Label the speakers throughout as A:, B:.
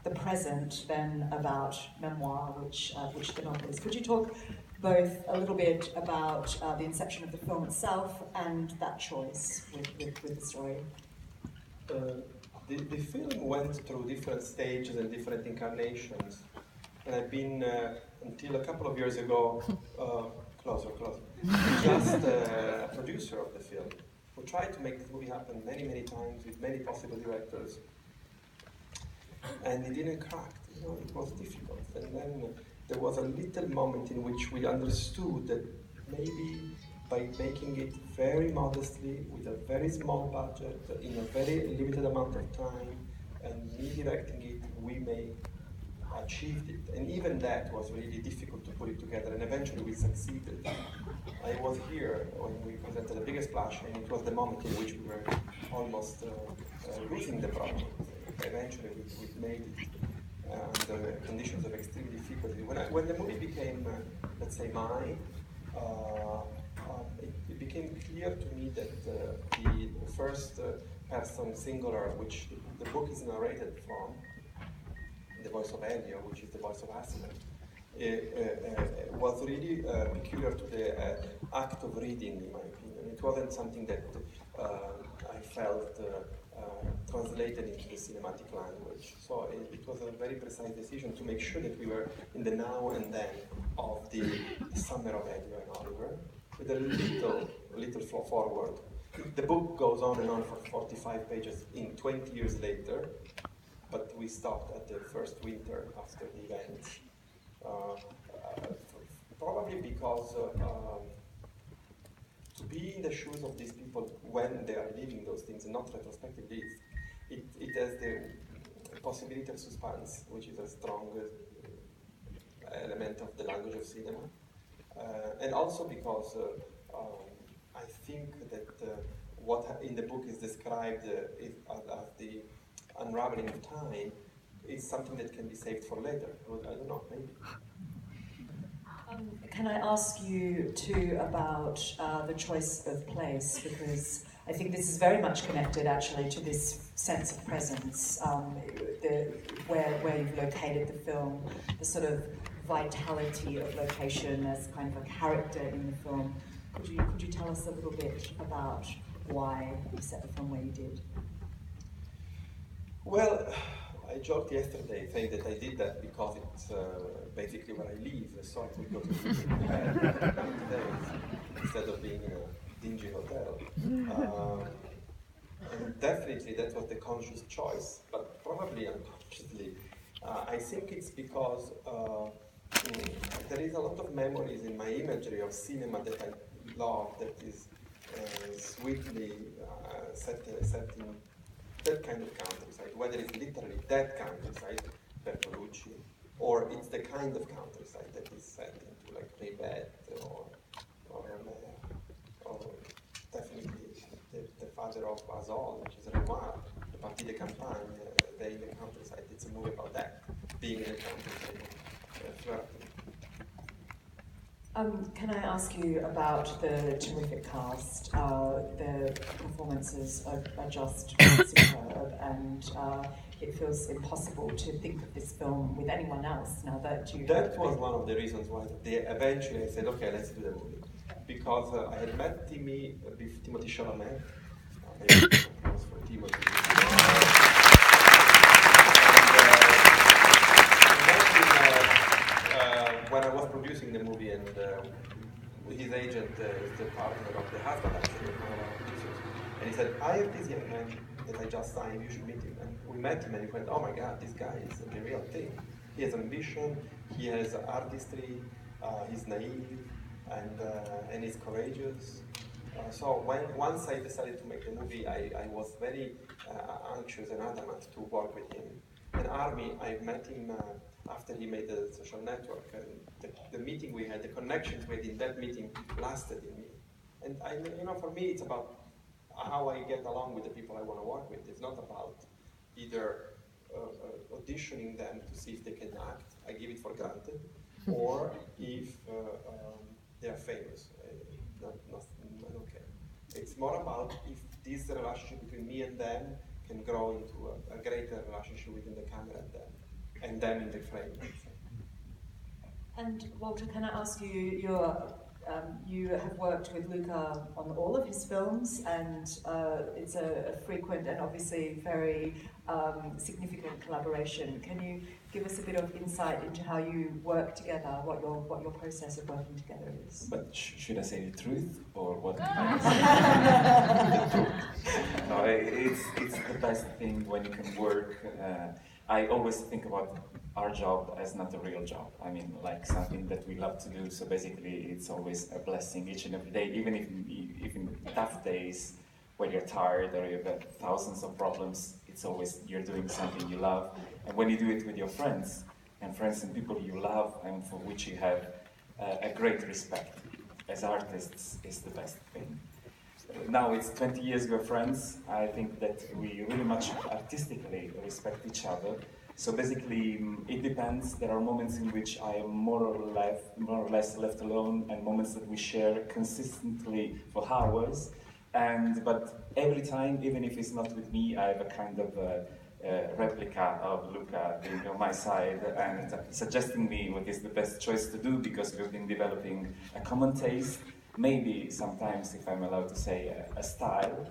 A: the present than about memoir, which the novel is. Could you talk both a little bit about the inception of the film itself and that choice with the story?
B: The film went through different stages and different incarnations, and I've been, until a couple of years ago, closer, just a producer of the film, who tried to make this movie happen many times with many possible directors, and it didn't crack. It was difficult. And then there was a little moment in which we understood that maybe by making it very modestly, with a very small budget, in a very limited amount of time, and me directing it, we may achieve it. And even that was really difficult to put it together, and eventually we succeeded. I was here when we presented The Biggest Splash, and it was the moment in which we were almost losing the project. Eventually we made it under conditions of extreme difficulty. When the movie became, let's say, mine, it became clear to me that the first person singular, which the book is narrated from, the voice of Elio, which is the voice of Asiman, was really peculiar to the act of reading, in my opinion. It wasn't something that I felt translated into the cinematic language. So it was a very precise decision to make sure that we were in the now and then of the summer of Elio and Oliver, with a little flow forward. The book goes on and on for 45 pages in 20 years later, but we stopped at the first winter after the events. Probably because to be in the shoes of these people when they are living those things, and not retrospectively, it has the possibility of suspense, which is a strong element of the language of cinema. And also because I think that what in the book is described as the unraveling of time is something that can be saved for later. I don't know, maybe.
A: Can I ask you too about the choice of place, because I think this is very much connected actually to this sense of presence, where you've located the film, the sort of vitality of location as kind of a character in the film. Could you tell us a little bit about why you set the film where you did?
B: Well, I joked yesterday saying that I did that because it's basically where I live, so I could go to today instead of being in a dingy hotel. And definitely that was the conscious choice, but probably unconsciously. I think it's because there is a lot of memories in my imagery of cinema that I love, that is sweetly set in that kind of countryside, whether it's literally that countryside, Bertolucci, or it's the kind of countryside that is set into like Ribet or definitely the father of Azol, which is Renoir, the Partie de Campagne, Day in the Countryside. It's a movie about that, being in the countryside, flirting.
A: Can I ask you about the terrific cast? The performances are just superb, and it feels impossible to think of this film with anyone else now that you...
B: That was one of the reasons why eventually I said, okay, let's do the movie. Because I had met Timothy Chalamet, maybe applause for Timothy. When I was producing the movie, and his agent is the partner of the husband, actually, of one of our producers, and he said, I have this young man that I just signed, you should meet him. And we met him, and he went, oh my God, this guy is the real thing. He has ambition, he has artistry, he's naive, and he's courageous. So once I decided to make the movie, I was very anxious and adamant to work with him. And Armi, I met him after he made the Social Network, and the meeting we had, the connections we had in that meeting lasted in me. And for me, it's about how I get along with the people I want to work with. It's not about either auditioning them to see if they can act, I give it for granted, or if they are famous. I don't care. It's more about if this relationship between me and them can grow into a greater relationship within the camera and them. and them in the frame.
A: And Walter, can I ask you, you have worked with Luca on all of his films, and it's a frequent and obviously very significant collaboration. Can you give us a bit of insight into how you work together, what your process of working together is?
C: But should I say the truth or what? No, it's the best thing when you can work. I always think about our job as not a real job. I mean, like something that we love to do. So basically, it's always a blessing each and every day, even if in tough days when you're tired or you've got thousands of problems. It's always you're doing something you love, and when you do it with your friends and people you love and for which you have a great respect as artists, is the best thing. Now it's 20 years we're friends. I think that we really much artistically respect each other. So basically, it depends. There are moments in which I am more or less left alone, and moments that we share consistently for hours. But every time, even if it's not with me, I have a kind of replica of Luca being on my side and suggesting me what is the best choice to do, because we've been developing a common taste. Maybe sometimes, if I'm allowed to say, a style.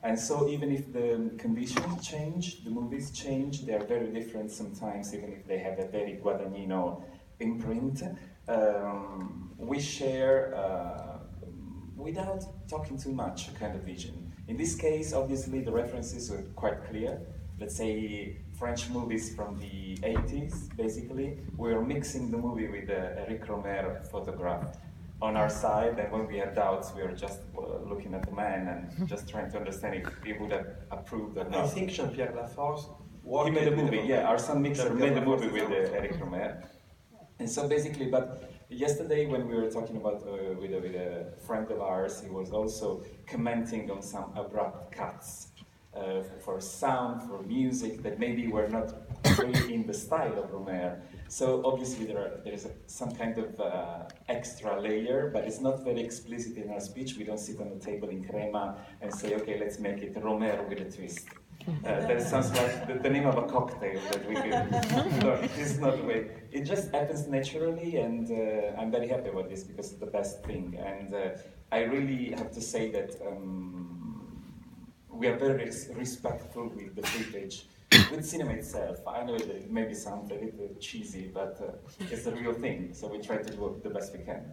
C: And so even if the conditions change, the movies change, they're very different sometimes, even if they have a very Guadagnino imprint. We share, without talking too much, a kind of vision. In this case, obviously, the references are quite clear. Let's say French movies from the 80s, basically. We're mixing the movie with a Eric Romer photograph on our side, and when we had doubts, we were just looking at the man and just trying to understand if he would have approved or not.
B: I think Jean-Pierre Laforce
C: he made a movie, yeah, our son Mixer made a movie with Eric Romer. And so basically, but yesterday when we were talking about with a friend of ours, he was also commenting on some abrupt cuts for sound, for music, that maybe were not really in the style of Romer. So obviously there is some kind of extra layer, but it's not very explicit in our speech. We don't sit on the table in Crema and say, okay, let's make it Romer with a twist. That sounds like the name of a cocktail that we could. No, it is not the way. It just happens naturally, and I'm very happy about this because it's the best thing. And I really have to say that we are very respectful with the footage, with cinema itself. I know that it maybe sounds a little cheesy, but it's the real thing. So we try to do the best we can.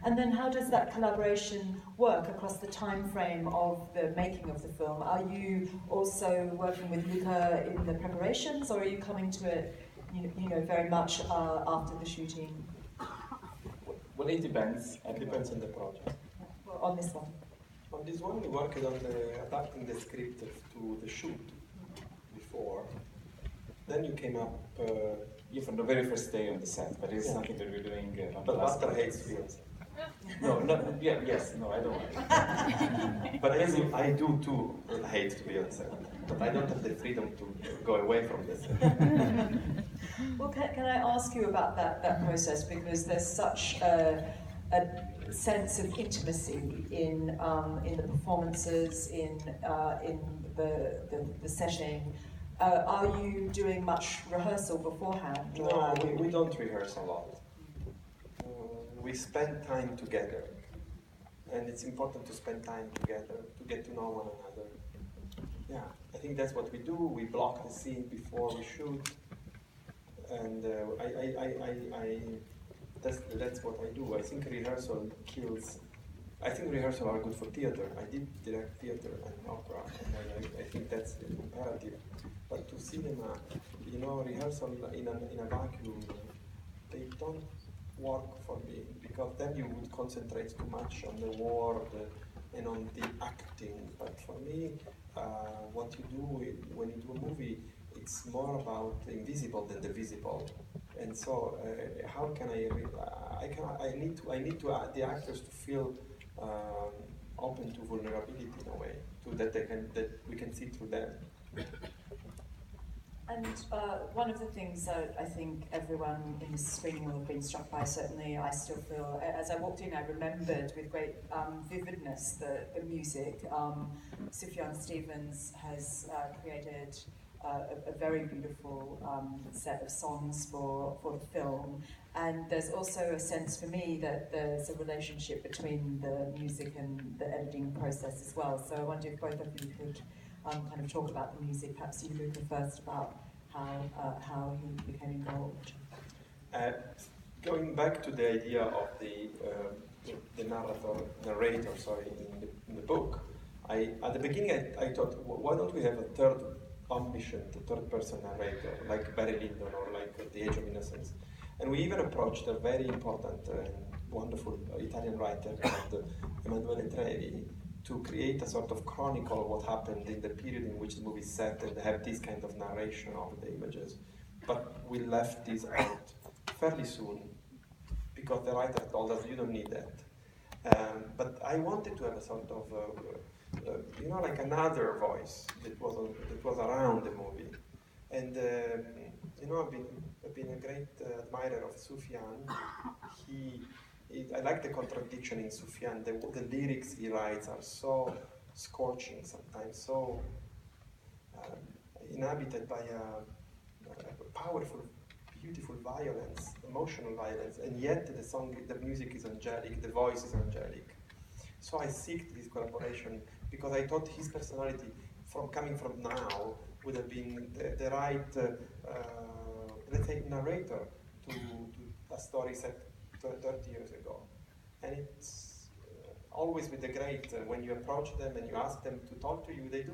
A: And then how does that collaboration work across the time frame of the making of the film? Are you also working with Luca in the preparations, or are you coming to it, you know, very much after the shooting?
C: Well, it depends.
B: It depends on the project.
A: Well, on this one?
B: On this one, we worked on adapting the script to the shoot before. Then you came up...
C: yeah, from the very first day on the set, but it's something that we're doing on
B: but
C: the last
B: Walter hates fields.
C: No, I don't want.
B: But as if I do too, I hate to be on set. But I don't have the freedom to go away from this.
A: Well, can I ask you about that process, because there's such a sense of intimacy in the performances, in the setting. Are you doing much rehearsal beforehand?
B: No, we don't rehearse a lot. We spend time together, and it's important to spend time together to get to know one another. Yeah, I think that's what we do. We block the scene before we shoot, and that's what I do. I think rehearsal kills. I think rehearsal are good for theater. I did direct theater and opera, and I think that's imperative. But to cinema, you know, rehearsal in a vacuum, they don't work for me, because then you would concentrate too much on the word and on the acting. But for me, what you do when you do a movie, it's more about the invisible than the visible. And so, how can I need the actors to feel open to vulnerability in a way, that we can see through them.
A: And one of the things that I think everyone in this screening will have been struck by, certainly I still feel, as I walked in, I remembered with great vividness the music. Sufjan Stevens has created a very beautiful set of songs for the film. And there's also a sense for me that there's a relationship between the music and the editing process as well. So I wonder if both of you could kind of talk about the music. Perhaps you, Luca, first, about how he became involved.
B: Going back to the idea of the narrator, in the book, at the beginning I thought, why don't we have a third omniscient, a third-person narrator, like Barry Lyndon or like The Age of Innocence. And we even approached a very important and wonderful Italian writer called Emanuele Trevi to create a sort of chronicle of what happened in the period in which the movie is set and have this kind of narration of the images. But we left this out fairly soon because the writer told us, you don't need that. But I wanted to have a sort of, like another voice that was around the movie. And I've been a great admirer of Sufjan. I like the contradiction in Sufjan. The lyrics he writes are so scorching sometimes, so inhabited by a powerful, beautiful violence, emotional violence, and yet the music is angelic, the voice is angelic. So I seeked this collaboration because I thought his personality, coming from now, would have been the right, let's say, narrator to a story set 30 years ago. And it's always with the great, when you approach them and you ask them to talk to you, they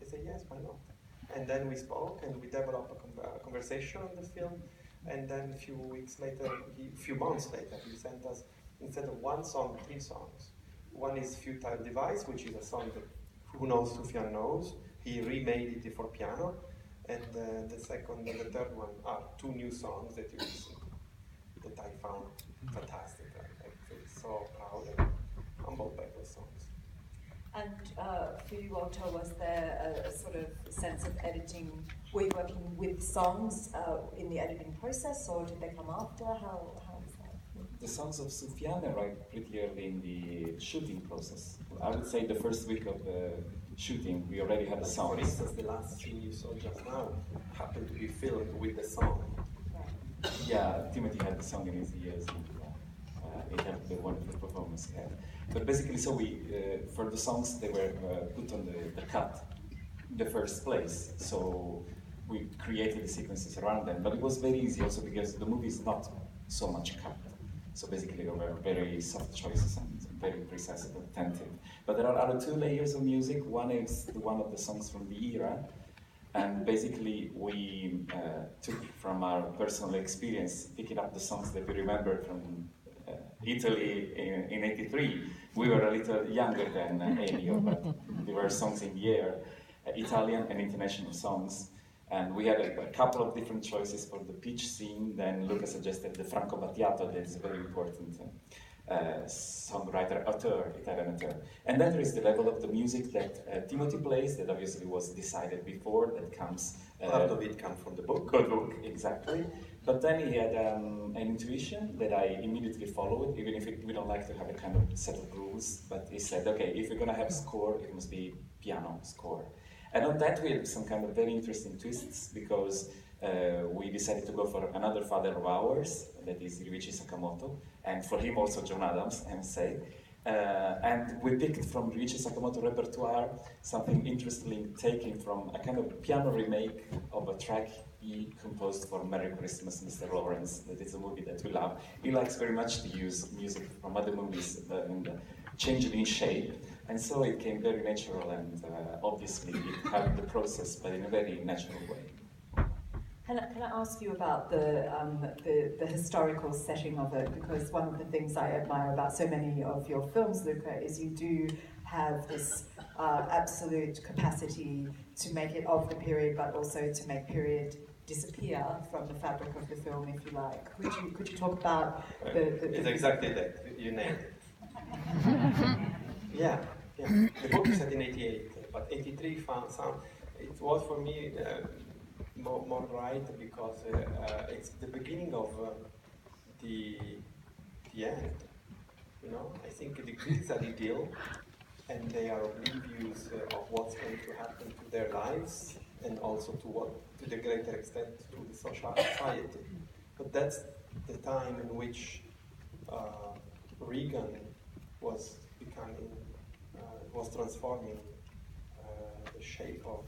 B: say yes, why not? And then we spoke and we developed a conversation on the film. And then a few months later, he sent us, instead of one song, 3 songs. One is Futile Device, which is a song that who knows Sufjan knows. He remade it for piano. And the second and the third one are 2 new songs that you listen to, that I found fantastic. I feel so proud and humbled by those songs.
A: And for you, Walter, was there a sort of sense of editing? Were you working with songs in the editing process, or did they come after? How was that?
C: The songs of Sufjan arrived pretty early in the shooting process. I would say the first week of the shooting, we already had a song.
B: For instance, the last scene you saw just now happened to be filmed with the song.
A: Right.
C: Yeah, Timothy had the song in his ears. It had the wonderful performance he had. But basically, so we, for the songs, they were put on the cut in the first place. So we created the sequences around them. But it was very easy also because the movie is not so much cut. So basically, there were very soft choices and very precise and attentive. But there are other 2 layers of music. One is one of the songs from the era. And basically, we took from our personal experience, picking up the songs that we remember from Italy in '83. We were a little younger than Elio, but there were songs in the air, Italian and international songs. And we had a couple of different choices for the pitch scene. Then Luca suggested the Franco Battiato, that is a very important songwriter, Italian author. And then there is the level of the music that Timothy plays, that obviously was decided before, that comes...
B: Part of it comes from the book.
C: The book, exactly. But then he had an intuition that I immediately followed, even if we don't like to have a kind of set of rules. But he said, okay, if we're going to have a score, it must be piano score. And on that we had some kind of very interesting twists, because we decided to go for another father of ours, that is Ryuichi Sakamoto, and for him also John Adams, I must say. And we picked from Ryuichi Sakamoto repertoire something interestingly taken from a kind of piano remake of a track he composed for Merry Christmas, Mr. Lawrence, that is a movie that we love. He likes very much to use music from other movies and change it in shape. And so it came very natural, and obviously it helped the process, but in a very natural way.
A: Can I ask you about the historical setting of it? Because one of the things I admire about so many of your films, Luca, is you do have this absolute capacity to make it of the period, but also to make period disappear from the fabric of the film, if you like. Could you talk about
B: It's exactly that. You nailed it. Yeah. The book is set in '88, but '83 found some. It was for me more right because it's the beginning of the end. You know, I think the critics are idyll, and they are oblivious of what's going to happen to their lives and also to the greater extent to the society. But that's the time in which Reagan was transforming the shape of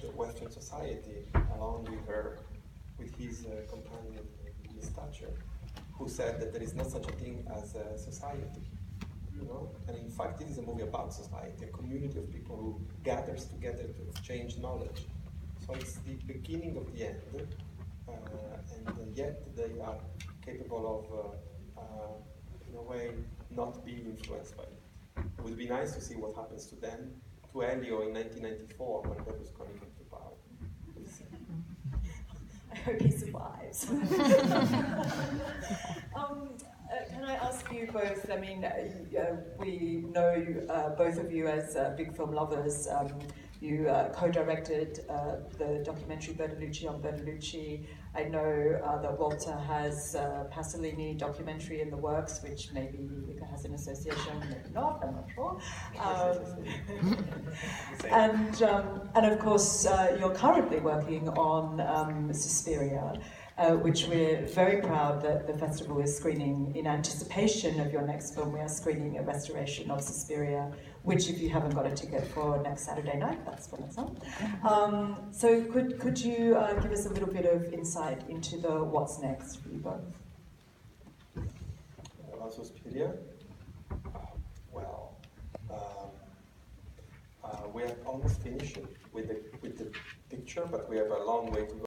B: the Western society, along with his companion, Miss Thatcher, who said that there is no such a thing as a society. And in fact, it is a movie about society, a community of people who gathers together to exchange knowledge. So it's the beginning of the end, and yet they are capable of, in a way, not being influenced by it. It would be nice to see what happens to them, to Elio in 1994 when Berlusconi came to power.
A: I hope he survives. Can I ask you both, I mean, we know both of you as big film lovers. You co-directed the documentary Bertolucci on Bertolucci. I know that Walter has a Pasolini documentary in the works, which maybe has an association, maybe not, I'm not sure. And of course, you're currently working on Suspiria, which we're very proud that the festival is screening in anticipation of your next film. We are screening a restoration of Suspiria, which if you haven't got a ticket for next Saturday night, that's when it's on. So could you give us a little bit of insight into the what's next for you both?
B: About Suspiria? We are almost finished with the picture, but we have a long way to go.